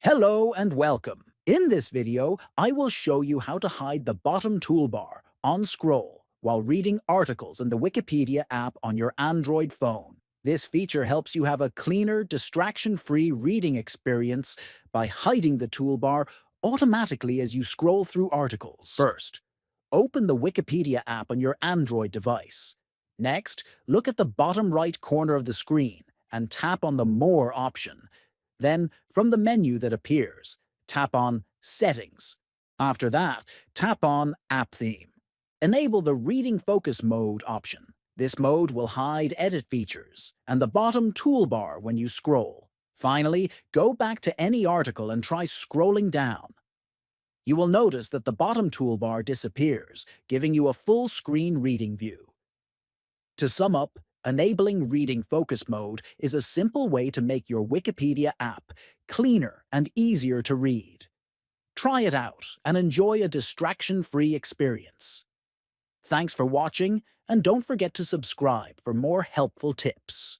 Hello and welcome. In this video, I will show you how to hide the bottom toolbar on scroll while reading articles in the Wikipedia app on your Android phone. This feature helps you have a cleaner, distraction-free reading experience by hiding the toolbar automatically as you scroll through articles. First, open the Wikipedia app on your Android device. Next, look at the bottom right corner of the screen and tap on the More option. Then, from the menu that appears, tap on Settings. After that, tap on App Theme. Enable the Reading Focus Mode option. This mode will hide edit features and the bottom toolbar when you scroll. Finally, go back to any article and try scrolling down. You will notice that the bottom toolbar disappears, giving you a full-screen reading view. To sum up, enabling Reading Focus Mode is a simple way to make your Wikipedia app cleaner and easier to read. Try it out and enjoy a distraction-free experience. Thanks for watching, and don't forget to subscribe for more helpful tips.